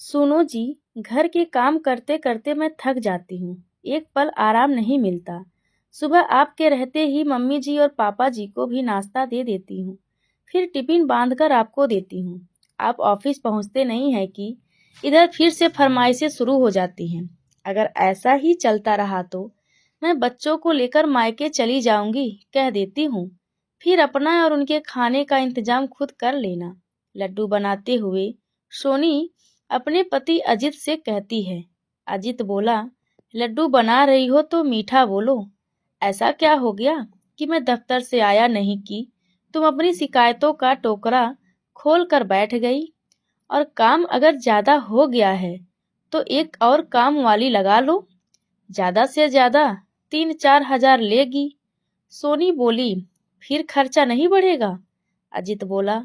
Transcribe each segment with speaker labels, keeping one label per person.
Speaker 1: सुनो जी, घर के काम करते करते मैं थक जाती हूँ। एक पल आराम नहीं मिलता। सुबह आपके रहते ही मम्मी जी और पापा जी को भी नाश्ता दे देती हूँ। फिर टिफिन बांधकर आपको देती हूँ। आप ऑफिस पहुँचते नहीं हैं कि इधर फिर से फरमाइशें शुरू हो जाती हैं। अगर ऐसा ही चलता रहा तो मैं बच्चों को लेकर मायके चली जाऊंगी, कह देती हूँ। फिर अपना और उनके खाने का इंतजाम खुद कर लेना। लड्डू बनाते हुए सोनी अपने पति अजित से कहती है। अजित बोला, लड्डू बना रही हो तो मीठा बोलो। ऐसा क्या हो गया कि मैं दफ्तर से आया नहीं कि तुम अपनी शिकायतों का टोकरा खोल कर बैठ गई। और काम अगर ज्यादा हो गया है तो एक और काम वाली लगा लो। ज्यादा से ज्यादा 3-4 हजार लेगी। सोनी बोली, फिर खर्चा नहीं बढ़ेगा। अजित बोला,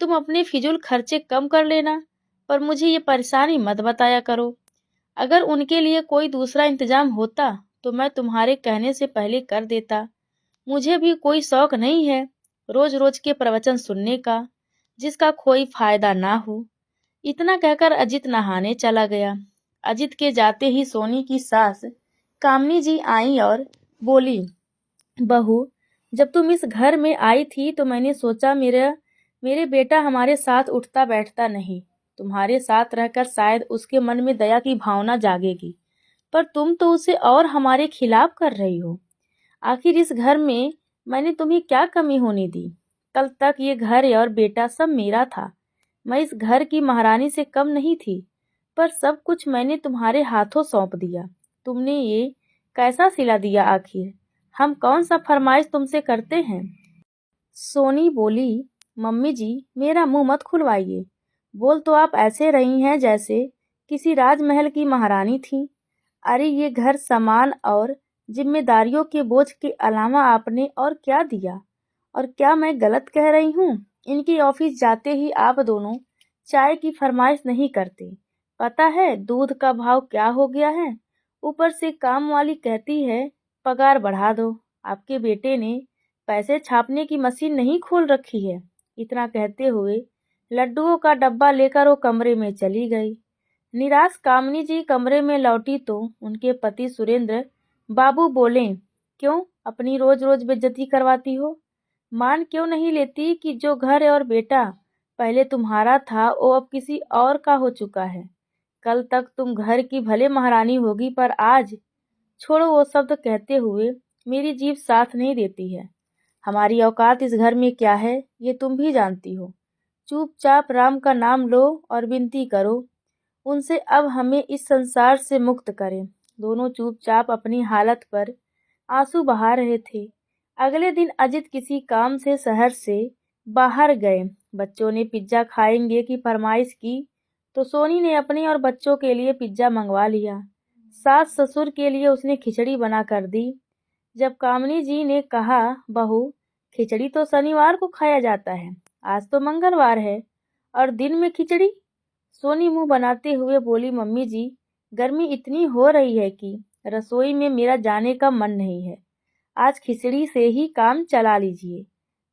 Speaker 1: तुम अपने फिजूल खर्चे कम कर लेना, पर मुझे ये परेशानी मत बताया करो। अगर उनके लिए कोई दूसरा इंतजाम होता तो मैं तुम्हारे कहने से पहले कर देता। मुझे भी कोई शौक नहीं है रोज रोज के प्रवचन सुनने का, जिसका कोई फायदा ना हो। इतना कहकर अजित नहाने चला गया। अजित के जाते ही सोनी की सास कामनी जी आई और बोली, बहू, जब तुम इस घर में आई थी तो मैंने सोचा मेरा मेरे बेटा हमारे साथ उठता बैठता नहीं। तुम्हारे साथ रहकर शायद उसके मन में दया की भावना जागेगी, पर तुम तो उसे और हमारे खिलाफ कर रही हो। आखिर इस घर में मैंने तुम्हें क्या कमी होने दी? कल तक ये घर और बेटा सब मेरा था। मैं इस घर की महारानी से कम नहीं थी, पर सब कुछ मैंने तुम्हारे हाथों सौंप दिया। तुमने ये कैसा सिला दिया आखिर? हम कौन सा फरमाइश तुमसे करते हैं? सोनी बोली, मम्मी जी, मेरा मुंह मत खुलवाइए। बोल तो आप ऐसे रही हैं जैसे किसी राजमहल की महारानी थी। अरे ये घर सामान और जिम्मेदारियों के बोझ के अलावा आपने और क्या दिया? और क्या मैं गलत कह रही हूँ? इनकी ऑफिस जाते ही आप दोनों चाय की फरमाइश नहीं करते। पता है दूध का भाव क्या हो गया है? ऊपर से काम वाली कहती है पगार बढ़ा दो। आपके बेटे ने पैसे छापने की मशीन नहीं खोल रखी है। इतना कहते हुए लड्डुओं का डब्बा लेकर वो कमरे में चली गई। निराश कामनी जी कमरे में लौटी तो उनके पति सुरेंद्र बाबू बोले, क्यों अपनी रोज रोज बेइज्जती करवाती हो? मान क्यों नहीं लेती कि जो घर और बेटा पहले तुम्हारा था वो अब किसी और का हो चुका है। कल तक तुम घर की भले महारानी होगी, पर आज छोड़ो वो शब्द कहते हुए मेरी जीभ साथ नहीं देती है। हमारी औकात इस घर में क्या है ये तुम भी जानती हो। चुपचाप राम का नाम लो और विनती करो उनसे अब हमें इस संसार से मुक्त करें। दोनों चुपचाप अपनी हालत पर आंसू बहा रहे थे। अगले दिन अजित किसी काम से शहर से बाहर गए। बच्चों ने पिज्जा खाएंगे की फरमाइश की तो सोनी ने अपने और बच्चों के लिए पिज्जा मंगवा लिया। सास ससुर के लिए उसने खिचड़ी बना कर दी। जब कामनी जी ने कहा, बहू, खिचड़ी तो शनिवार को खाया जाता है, आज तो मंगलवार है और दिन में खिचड़ी? सोनी मुंह बनाते हुए बोली, मम्मी जी, गर्मी इतनी हो रही है कि रसोई में मेरा जाने का मन नहीं है। आज खिचड़ी से ही काम चला लीजिए।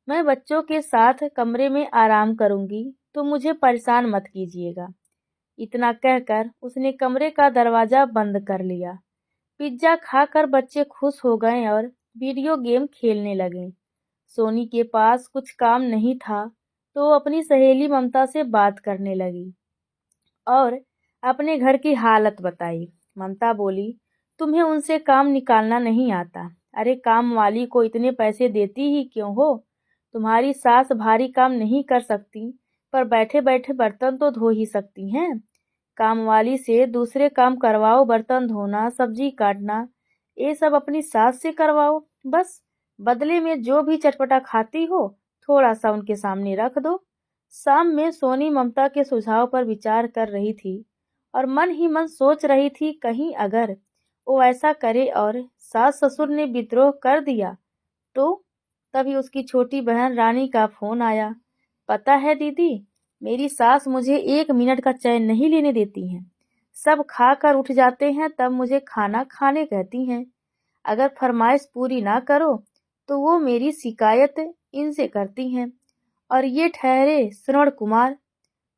Speaker 1: मैं बच्चों के साथ कमरे में आराम करूंगी, तो मुझे परेशान मत कीजिएगा। इतना कहकर उसने कमरे का दरवाजा बंद कर लिया। पिज्जा खाकर बच्चे खुश हो गए और वीडियो गेम खेलने लगे। सोनी के पास कुछ काम नहीं था तो वो अपनी सहेली ममता से बात करने लगी और अपने घर की हालत बताई। ममता बोली, तुम्हें उनसे काम निकालना नहीं आता? अरे काम वाली को इतने पैसे देती ही क्यों हो? तुम्हारी सास भारी काम नहीं कर सकती, पर बैठे बैठे बर्तन तो धो ही सकती हैं। काम वाली से दूसरे काम करवाओ, बर्तन धोना, सब्जी काटना, ये सब अपनी सास से करवाओ। बस बदले में जो भी चटपटा खाती हो थोड़ा सा उनके सामने रख दो। शाम में सोनी ममता के सुझाव पर विचार कर रही थी और मन ही मन सोच रही थी कहीं अगर वो ऐसा करे और सास ससुर ने विद्रोह कर दिया तो। तभी उसकी छोटी बहन रानी का फोन आया। पता है दीदी, मेरी सास मुझे 1 मिनट का चैन नहीं लेने देती हैं। सब खा कर उठ जाते हैं तब मुझे खाना खाने कहती हैं। अगर फरमाइश पूरी ना करो तो वो मेरी शिकायत इनसे करती हैं। और ये ठहरे श्रवण कुमार,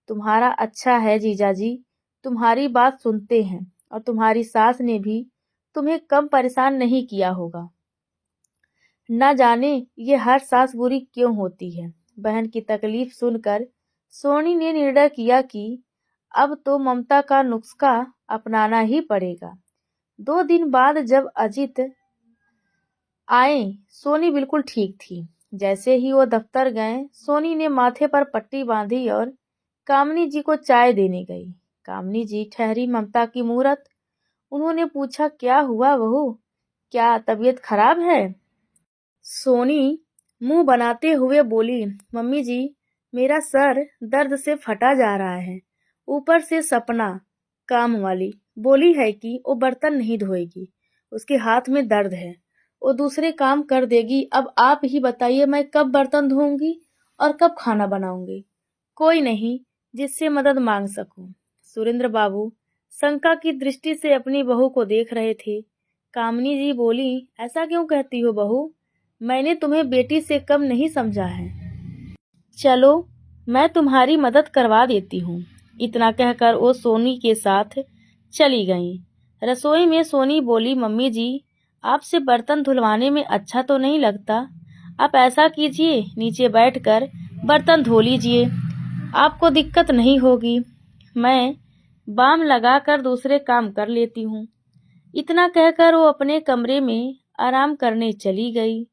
Speaker 1: तुम्हारा अच्छा है जीजाजी, तुम्हारी बात सुनते हैं और तुम्हारी सास ने भी तुम्हें कम परेशान नहीं किया होगा। न जाने ये हर सास बुरी क्यों होती है। बहन की तकलीफ सुनकर सोनी ने निर्णय किया कि अब तो ममता का नुस्खा अपनाना ही पड़ेगा। 2 दिन बाद जब अजित आए, सोनी बिल्कुल ठीक थी। जैसे ही वो दफ्तर गए, सोनी ने माथे पर पट्टी बांधी और कामनी जी को चाय देने गई। कामनी जी ठहरी ममता की मूरत। उन्होंने पूछा, क्या हुआ बहू, क्या तबीयत खराब है? सोनी मुंह बनाते हुए बोली, मम्मी जी, मेरा सर दर्द से फटा जा रहा है। ऊपर से सपना काम वाली बोली है कि वो बर्तन नहीं धोएगी, उसके हाथ में दर्द है, वो दूसरे काम कर देगी। अब आप ही बताइए, मैं कब बर्तन धोऊंगी और कब खाना बनाऊंगी? कोई नहीं जिससे मदद मांग सकूं। सुरेंद्र बाबू शंका की दृष्टि से अपनी बहू को देख रहे थे। कामनी जी बोली, ऐसा क्यों कहती हो बहू? मैंने तुम्हें बेटी से कम नहीं समझा है। चलो, मैं तुम्हारी मदद करवा देती हूँ। इतना कहकर वो सोनी के साथ चली गईं। रसोई में सोनी बोली, मम्मी जी, आपसे बर्तन धुलवाने में अच्छा तो नहीं लगता। आप ऐसा कीजिए, नीचे बैठकर बर्तन धो लीजिए, आपको दिक्कत नहीं होगी। मैं बाम लगाकर दूसरे काम कर लेती हूँ। इतना कहकर वो अपने कमरे में आराम करने चली गई।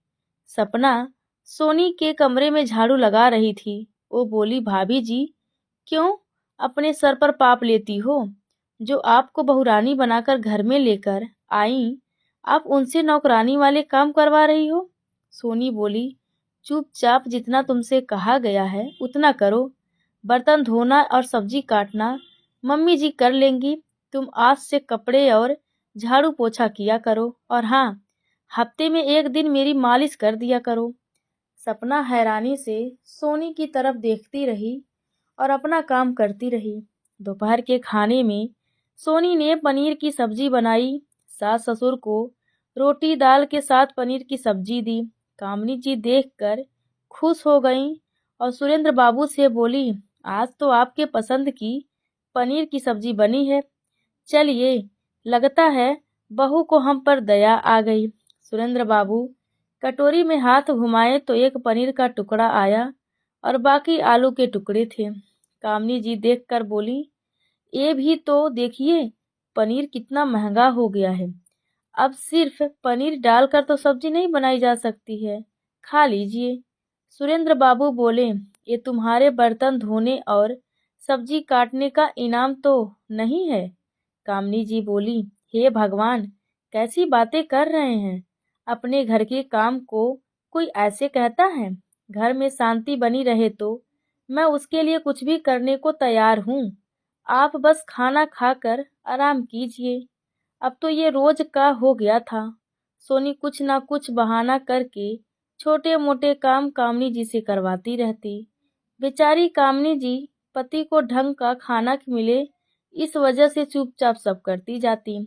Speaker 1: सपना सोनी के कमरे में झाड़ू लगा रही थी। वो बोली, भाभी जी, क्यों अपने सर पर पाप लेती हो? जो आपको बहुरानी बनाकर घर में लेकर आई, आप उनसे नौकरानी वाले काम करवा रही हो? सोनी बोली, चुपचाप जितना तुमसे कहा गया है उतना करो। बर्तन धोना और सब्जी काटना मम्मी जी कर लेंगी। तुम आज से कपड़े और झाड़ू पोछा किया करो, और हाँ, हफ्ते में 1 दिन मेरी मालिश कर दिया करो। सपना हैरानी से सोनी की तरफ देखती रही और अपना काम करती रही। दोपहर के खाने में सोनी ने पनीर की सब्जी बनाई। सास ससुर को रोटी दाल के साथ पनीर की सब्जी दी। कामनी जी देखकर खुश हो गईं और सुरेंद्र बाबू से बोली, आज तो आपके पसंद की पनीर की सब्जी बनी है। चलिए, लगता है बहू को हम पर दया आ गई। सुरेंद्र बाबू कटोरी में हाथ घुमाए तो एक पनीर का टुकड़ा आया और बाकी आलू के टुकड़े थे। कामनी जी देखकर बोली, ये भी तो देखिए, पनीर कितना महंगा हो गया है। अब सिर्फ पनीर डालकर तो सब्जी नहीं बनाई जा सकती है, खा लीजिए। सुरेंद्र बाबू बोले, ये तुम्हारे बर्तन धोने और सब्जी काटने का इनाम तो नहीं है? कामनी जी बोली, हे भगवान, कैसी बातें कर रहे हैं? अपने घर के काम को कोई ऐसे कहता है? घर में शांति बनी रहे तो मैं उसके लिए कुछ भी करने को तैयार हूँ। आप बस खाना खाकर आराम कीजिए। अब तो ये रोज का हो गया था। सोनी कुछ ना कुछ बहाना करके छोटे मोटे काम कामनी जी से करवाती रहती। बेचारी कामनी जी पति को ढंग का खाना मिले, इस वजह से चुपचाप सब करती जाती।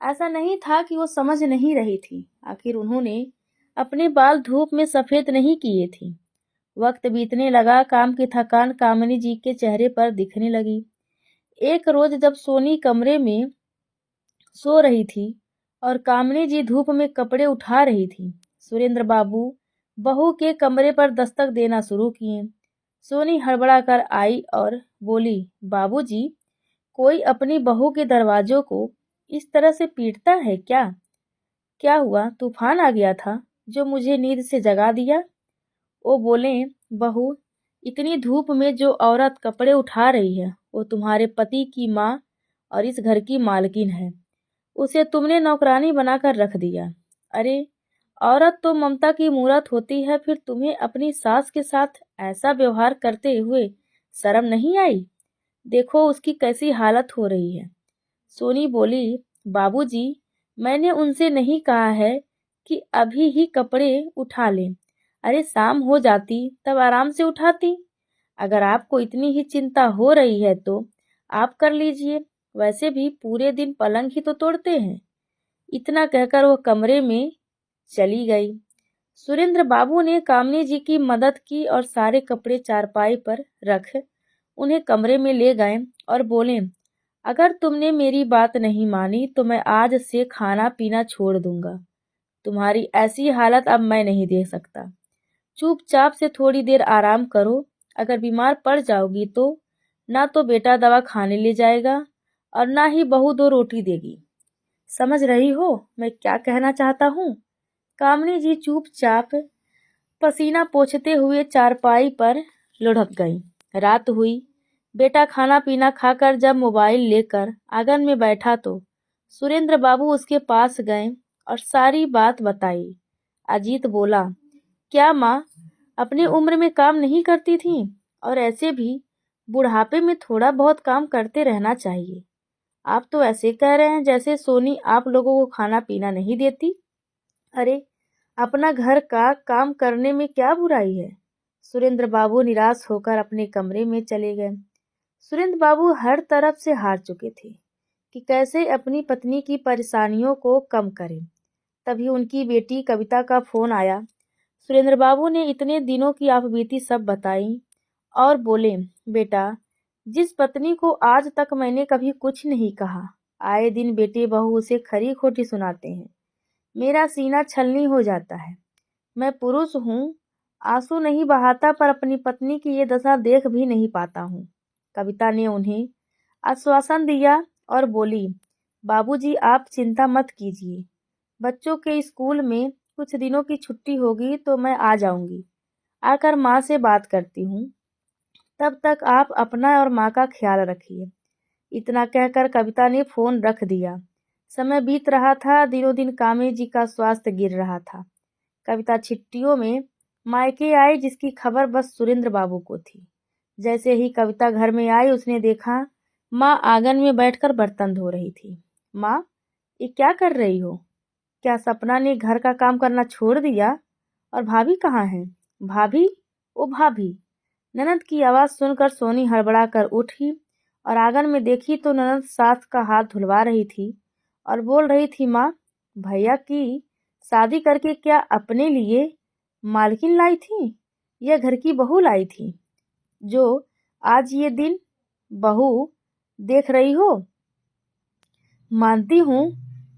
Speaker 1: ऐसा नहीं था कि वो समझ नहीं रही थी, आखिर उन्होंने अपने बाल धूप में सफेद नहीं किए थे। वक्त बीतने लगा, काम की थकान कामिनी जी के चेहरे पर दिखने लगी। एक रोज जब सोनी कमरे में सो रही थी और कामिनी जी धूप में कपड़े उठा रही थी, सुरेंद्र बाबू बहू के कमरे पर दस्तक देना शुरू किए। सोनी हड़बड़ा कर आई और बोली, बाबूजी, कोई अपनी बहू के दरवाजों को इस तरह से पीटता है क्या? क्या हुआ, तूफान आ गया था जो मुझे नींद से जगा दिया? वो बोले, बहू, इतनी धूप में जो औरत कपड़े उठा रही है वो तुम्हारे पति की माँ और इस घर की मालकिन है। उसे तुमने नौकरानी बनाकर रख दिया। अरे, औरत तो ममता की मूरत होती है, फिर तुम्हें अपनी सास के साथ ऐसा व्यवहार करते हुए शर्म नहीं आई? देखो उसकी कैसी हालत हो रही है। सोनी बोली, बाबूजी, मैंने उनसे नहीं कहा है कि अभी ही कपड़े उठा लें। अरे, शाम हो जाती तब आराम से उठाती। अगर आपको इतनी ही चिंता हो रही है तो आप कर लीजिए, वैसे भी पूरे दिन पलंग ही तो तोड़ते हैं। इतना कहकर वो कमरे में चली गई। सुरेंद्र बाबू ने कामनी जी की मदद की और सारे कपड़े चारपाई पर रख उन्हें कमरे में ले गए और बोले, अगर तुमने मेरी बात नहीं मानी तो मैं आज से खाना पीना छोड़ दूंगा। तुम्हारी ऐसी हालत अब मैं नहीं देख सकता। चुपचाप से थोड़ी देर आराम करो। अगर बीमार पड़ जाओगी तो ना तो बेटा दवा खाने ले जाएगा और ना ही बहू दो रोटी देगी। समझ रही हो मैं क्या कहना चाहता हूँ? कामनी जी चुपचाप पसीना पोंछते हुए चारपाई पर लुढ़क गईं। रात हुई। बेटा खाना पीना खाकर जब मोबाइल लेकर आंगन में बैठा तो सुरेंद्र बाबू उसके पास गए और सारी बात बताई। अजीत बोला, क्या माँ अपनी उम्र में काम नहीं करती थी? और ऐसे भी बुढ़ापे में थोड़ा बहुत काम करते रहना चाहिए। आप तो ऐसे कह रहे हैं जैसे सोनी आप लोगों को खाना पीना नहीं देती। अरे, अपना घर का काम करने में क्या बुराई है? सुरेंद्र बाबू निराश होकर अपने कमरे में चले गए। सुरेंद्र बाबू हर तरफ से हार चुके थे कि कैसे अपनी पत्नी की परेशानियों को कम करें। तभी उनकी बेटी कविता का फोन आया। सुरेंद्र बाबू ने इतने दिनों की आपबीती सब बताई और बोले, बेटा, जिस पत्नी को आज तक मैंने कभी कुछ नहीं कहा, आए दिन बेटे बहू उसे खरी खोटी सुनाते हैं। मेरा सीना छलनी हो जाता है। मैं पुरुष हूँ, आंसू नहीं बहाता पर अपनी पत्नी की ये दशा देख भी नहीं पाता हूँ। कविता ने उन्हें आश्वासन दिया और बोली, बाबूजी आप चिंता मत कीजिए। बच्चों के स्कूल में कुछ दिनों की छुट्टी होगी तो मैं आ जाऊंगी। आकर माँ से बात करती हूँ। तब तक आप अपना और माँ का ख्याल रखिए। इतना कहकर कविता ने फोन रख दिया। समय बीत रहा था। दिनों दिन कामे जी का स्वास्थ्य गिर रहा था। कविता छुट्टियों में मायके आई जिसकी खबर बस सुरेंद्र बाबू को थी। जैसे ही कविता घर में आई उसने देखा माँ आंगन में बैठकर बर्तन धो रही थी। माँ, ये क्या कर रही हो? क्या सपना ने घर का काम करना छोड़ दिया? और भाभी कहाँ है? भाभी? ओ भाभी! ननद की आवाज सुनकर सोनी हड़बड़ा कर उठी और आंगन में देखी तो ननद सास का हाथ धुलवा रही थी और बोल रही थी, माँ, भैया की शादी करके क्या अपने लिए मालकिन लाई थी या घर की बहू लाई थी जो आज ये दिन बहू देख रही हो? मानती हूँ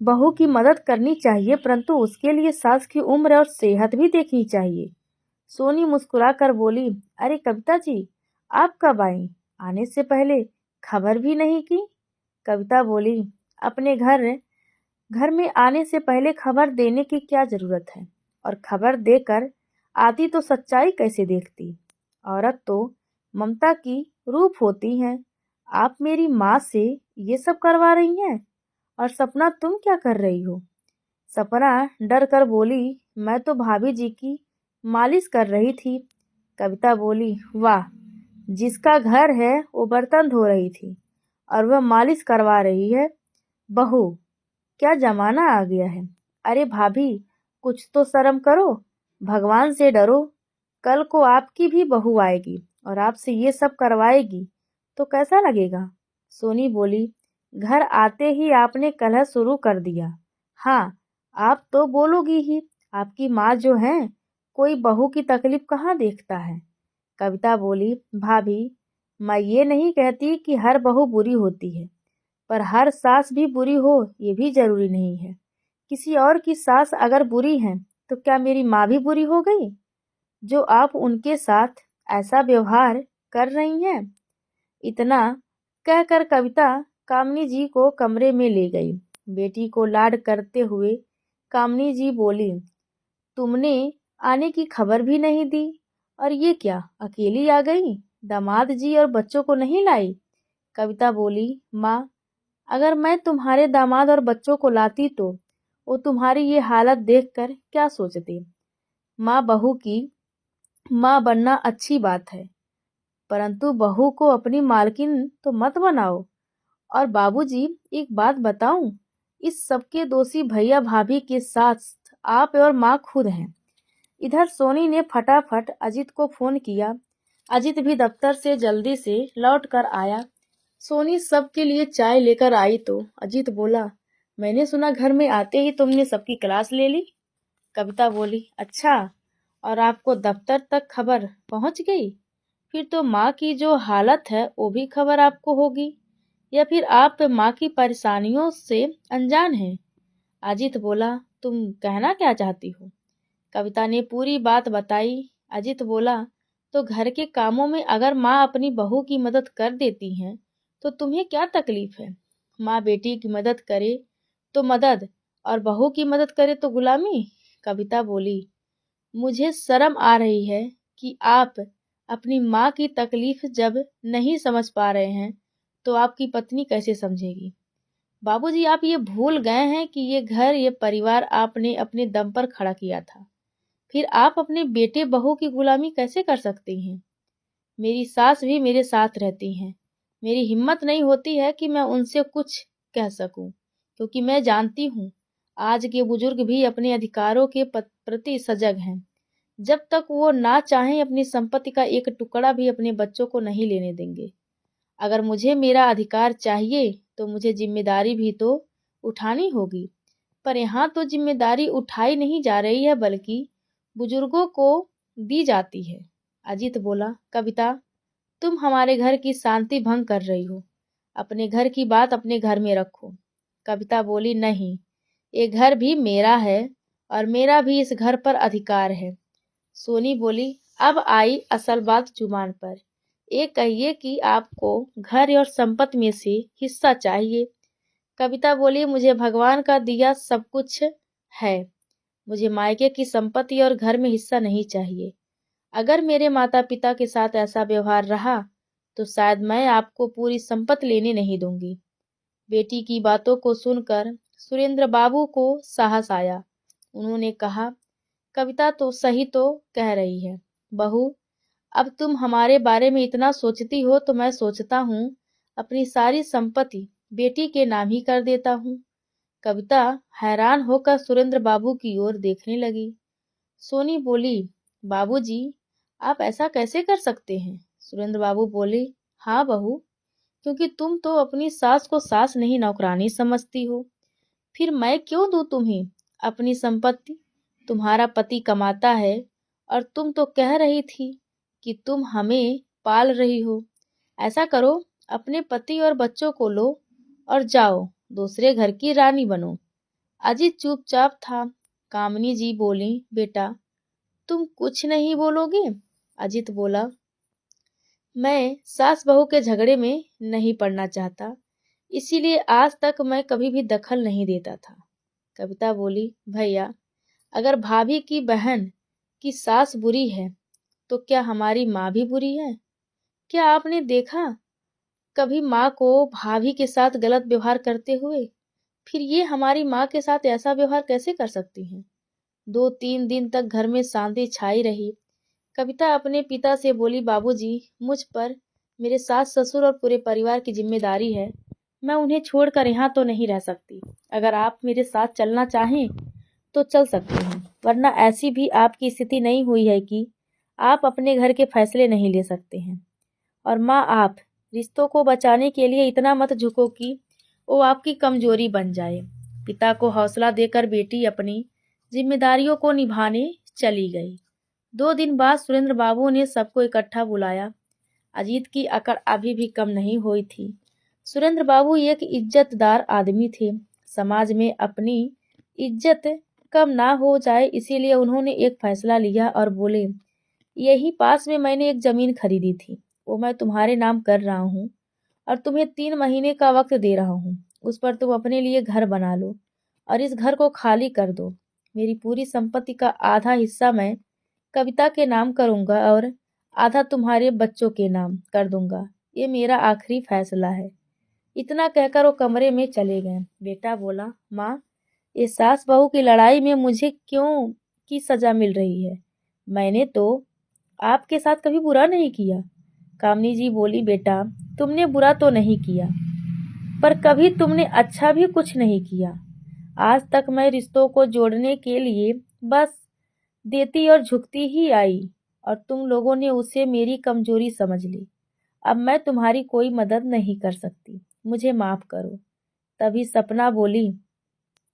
Speaker 1: बहू की मदद करनी चाहिए परंतु उसके लिए सास की उम्र और सेहत भी देखनी चाहिए। सोनी मुस्कुराकर बोली, अरे कविता जी, आप कब आई? आने से पहले खबर भी नहीं की। कविता बोली, अपने घर घर में आने से पहले खबर देने की क्या जरूरत है? और खबर देकर आती तो सच्चाई कैसे देखती? औरत तो ममता की रूप होती है। आप मेरी माँ से ये सब करवा रही हैं? और सपना तुम क्या कर रही हो? सपना डर कर बोली, मैं तो भाभी जी की मालिश कर रही थी। कविता बोली, वाह, जिसका घर है वो बर्तन धो रही थी और वह मालिश करवा रही है। बहू, क्या जमाना आ गया है। अरे भाभी, कुछ तो शर्म करो, भगवान से डरो। कल को आपकी भी बहू आएगी और आपसे ये सब करवाएगी तो कैसा लगेगा? सोनी बोली, घर आते ही आपने कलह शुरू कर दिया। हाँ, आप तो बोलोगी ही। आपकी माँ जो है, कोई बहू की तकलीफ कहाँ देखता है। कविता बोली, भाभी, मैं ये नहीं कहती कि हर बहू बुरी होती है, पर हर सास भी बुरी हो ये भी जरूरी नहीं है। किसी और की सास अगर बुरी है तो क्या मेरी माँ भी बुरी हो गई जो आप उनके साथ ऐसा व्यवहार कर रही हैं? इतना कहकर कविता कामनी जी को कमरे में ले गई। बेटी को लाड करते हुए कामनी जी बोली, तुमने आने की खबर भी नहीं दी और ये क्या अकेली आ गई? दामाद जी और बच्चों को नहीं लाई? कविता बोली, माँ, अगर मैं तुम्हारे दामाद और बच्चों को लाती तो वो तुम्हारी ये हालत देखकर क्या सोचते? माँ बहू की माँ बनना अच्छी बात है परंतु बहू को अपनी मालकिन तो मत बनाओ। और बाबूजी, एक बात बताऊं, इस सबके दोषी भैया भाभी के साथ आप और माँ खुद हैं। इधर सोनी ने फटाफट अजित को फोन किया। अजित भी दफ्तर से जल्दी से लौट कर आया। सोनी सबके लिए चाय लेकर आई तो अजित बोला, मैंने सुना घर में आते ही तुमने सबकी क्लास ले ली। कविता बोली, अच्छा, और आपको दफ्तर तक खबर पहुंच गई? फिर तो माँ की जो हालत है वो भी खबर आपको होगी। या फिर आप माँ की परेशानियों से अनजान हैं? अजित बोला, तुम कहना क्या चाहती हो? कविता ने पूरी बात बताई। अजित बोला, तो घर के कामों में अगर माँ अपनी बहू की मदद कर देती हैं, तो तुम्हें क्या तकलीफ है? माँ बेटी की मदद करे तो मदद, और बहू की मदद करे तो गुलामी? कविता बोली, मुझे शर्म आ रही है कि आप अपनी माँ की तकलीफ जब नहीं समझ पा रहे हैं, तो आपकी पत्नी कैसे समझेगी? बाबूजी, आप ये भूल गए हैं कि ये घर, ये परिवार आपने अपने दम पर खड़ा किया था। फिर आप अपने बेटे बहू की गुलामी कैसे कर सकती हैं? मेरी सास भी मेरे साथ रहती हैं। मेरी हिम्मत नहीं होती है कि मैं उनसे कुछ कह सकूं, क्योंकि मैं जानती हूँ आज के बुजुर्ग भी अपने अधिकारों के प्रति सजग हैं। जब तक वो ना चाहें, अपनी संपत्ति का एक टुकड़ा भी अपने बच्चों को नहीं लेने देंगे। अगर मुझे मेरा अधिकार चाहिए, तो मुझे जिम्मेदारी भी तो उठानी होगी। पर यहाँ तो जिम्मेदारी उठाई नहीं जा रही है, बल्कि बुजुर्गों को दी जाती है। अजीत बोला, कविता, तुम हमारे घर की शांति भंग कर रही हो। अपने घर की बात अपने घर में रखो। कविता बोली, नहीं, ये घर भी मेरा है और मेरा भी इस घर पर अधिकार है। सोनी बोली, अब आई असल बात जुबान पर। ये कहिए कि आपको घर और संपत्ति में से हिस्सा चाहिए। कविता बोली, मुझे भगवान का दिया सब कुछ है। मुझे मायके की संपत्ति और घर में हिस्सा नहीं चाहिए। अगर मेरे माता पिता के साथ ऐसा व्यवहार रहा, तो शायद मैं आपको पूरी संपत्ति लेने नहीं दूंगी। बेटी की बातों को सुनकर सुरेंद्र बाबू को साहस आया। उन्होंने कहा, कविता तो सही तो कह रही है। बहू, अब तुम हमारे बारे में इतना सोचती हो, तो मैं सोचता हूँ अपनी सारी संपत्ति बेटी के नाम ही कर देता हूँ। कविता हैरान होकर सुरेंद्र बाबू की ओर देखने लगी। सोनी बोली, बाबूजी, आप ऐसा कैसे कर सकते हैं? सुरेंद्र बाबू बोले, हाँ बहू, क्योंकि तुम तो अपनी सास को सास नहीं नौकरानी समझती हो। फिर मैं क्यों दूं तुम्हें अपनी संपत्ति? तुम्हारा पति कमाता है, और तुम तो कह रही थी कि तुम हमें पाल रही हो। ऐसा करो, अपने पति और बच्चों को लो और जाओ दूसरे घर की रानी बनो। अजीत चुपचाप था। कामिनी जी बोली, बेटा, तुम कुछ नहीं बोलोगे? अजीत बोला, मैं सास बहू के झगड़े में नहीं पड़ना चाहता, इसीलिए आज तक मैं कभी भी दखल नहीं देता था। कविता बोली, भैया, अगर भाभी की बहन की सास बुरी है, तो क्या हमारी माँ भी बुरी है? क्या आपने देखा कभी माँ को भाभी के साथ गलत व्यवहार करते हुए? फिर ये हमारी माँ के साथ ऐसा व्यवहार कैसे कर सकती हैं? 2-3 दिन तक घर में शांति छाई रही। कविता अपने पिता से बोली, बाबूजी, मुझ पर मेरे सास ससुर और पूरे परिवार की जिम्मेदारी है। मैं उन्हें छोड़कर यहाँ तो नहीं रह सकती। अगर आप मेरे साथ चलना चाहें तो चल सकते हैं, वरना ऐसी भी आपकी स्थिति नहीं हुई है कि आप अपने घर के फैसले नहीं ले सकते हैं। और माँ, आप रिश्तों को बचाने के लिए इतना मत झुको कि वो आपकी कमजोरी बन जाए। पिता को हौसला देकर बेटी अपनी जिम्मेदारियों को निभाने चली गई। 2 दिन बाद सुरेंद्र बाबू ने सबको इकट्ठा बुलाया। अजीत की अकड़ अभी भी कम नहीं हुई थी। सुरेंद्र बाबू एक इज्जतदार आदमी थे। समाज में अपनी इज्जत कम ना हो जाए, इसीलिए उन्होंने एक फैसला लिया और बोले, यही पास में मैंने एक जमीन खरीदी थी, वो मैं तुम्हारे नाम कर रहा हूँ और तुम्हें 3 महीने का वक्त दे रहा हूँ। उस पर तुम अपने लिए घर बना लो और इस घर को खाली कर दो। मेरी पूरी संपत्ति का आधा हिस्सा मैं कविता के नाम करूंगा और आधा तुम्हारे बच्चों के नाम कर दूंगा। ये मेरा आखिरी फैसला है। इतना कहकर वो कमरे में चले गए। बेटा बोला, माँ, ये सास बहू की लड़ाई में मुझे क्यों की सजा मिल रही है? मैंने तो आपके साथ कभी बुरा नहीं किया। कामनी जी बोली, बेटा, तुमने बुरा तो नहीं किया, पर कभी तुमने अच्छा भी कुछ नहीं किया। आज तक मैं रिश्तों को जोड़ने के लिए बस देती और झुकती ही आई, और तुम लोगों ने उसे मेरी कमजोरी समझ ली। अब मैं तुम्हारी कोई मदद नहीं कर सकती, मुझे माफ करो। तभी सपना बोली,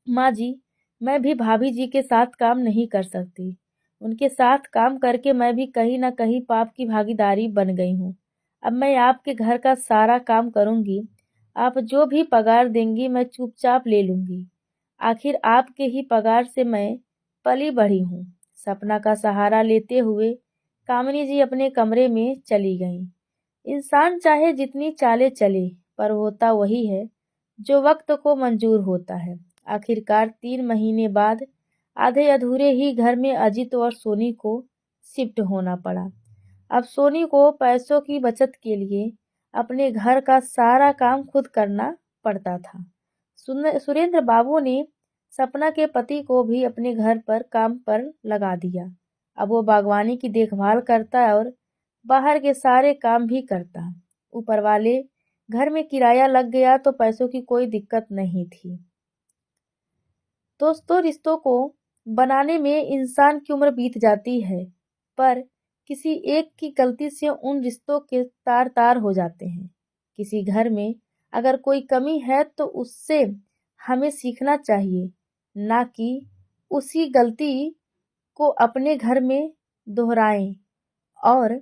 Speaker 1: माँ जी, मैं भी भाभी जी के साथ काम नहीं कर सकती। उनके साथ काम करके मैं भी कहीं ना कहीं पाप की भागीदारी बन गई हूँ। अब मैं आपके घर का सारा काम करूँगी। आप जो भी पगार देंगी मैं चुपचाप ले लूँगी। आखिर आपके ही पगार से मैं पली बढ़ी हूँ। सपना का सहारा लेते हुए कामिनी जी अपने कमरे में चली गईं। इंसान चाहे जितनी चालें चले, पर होता वही है जो वक्त को मंजूर होता है। आखिरकार 3 महीने बाद आधे अधूरे ही घर में अजित और सोनी को शिफ्ट होना पड़ा। अब सोनी को पैसों की बचत के लिए अपने घर का सारा काम खुद करना पड़ता था। सुरेंद्र बाबू ने सपना के पति को भी अपने घर पर काम पर लगा दिया। अब वो बागवानी की देखभाल करता है और बाहर के सारे काम भी करता। ऊपर वाले घर में किराया लग गया तो पैसों की कोई दिक्कत नहीं थी। दोस्तों, रिश्तों को बनाने में इंसान की उम्र बीत जाती है, पर किसी एक की गलती से उन रिश्तों के तार तार हो जाते हैं। किसी घर में अगर कोई कमी है तो उससे हमें सीखना चाहिए, ना कि उसी गलती को अपने घर में दोहराएं और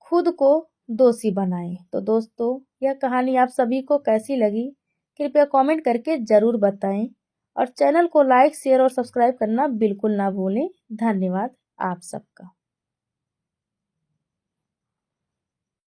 Speaker 1: खुद को दोषी बनाएं। तो दोस्तों, यह कहानी आप सभी को कैसी लगी, कृपया कमेंट करके ज़रूर बताएं और चैनल को लाइक, शेयर और सब्सक्राइब करना बिल्कुल ना भूलें। धन्यवाद आप सबका।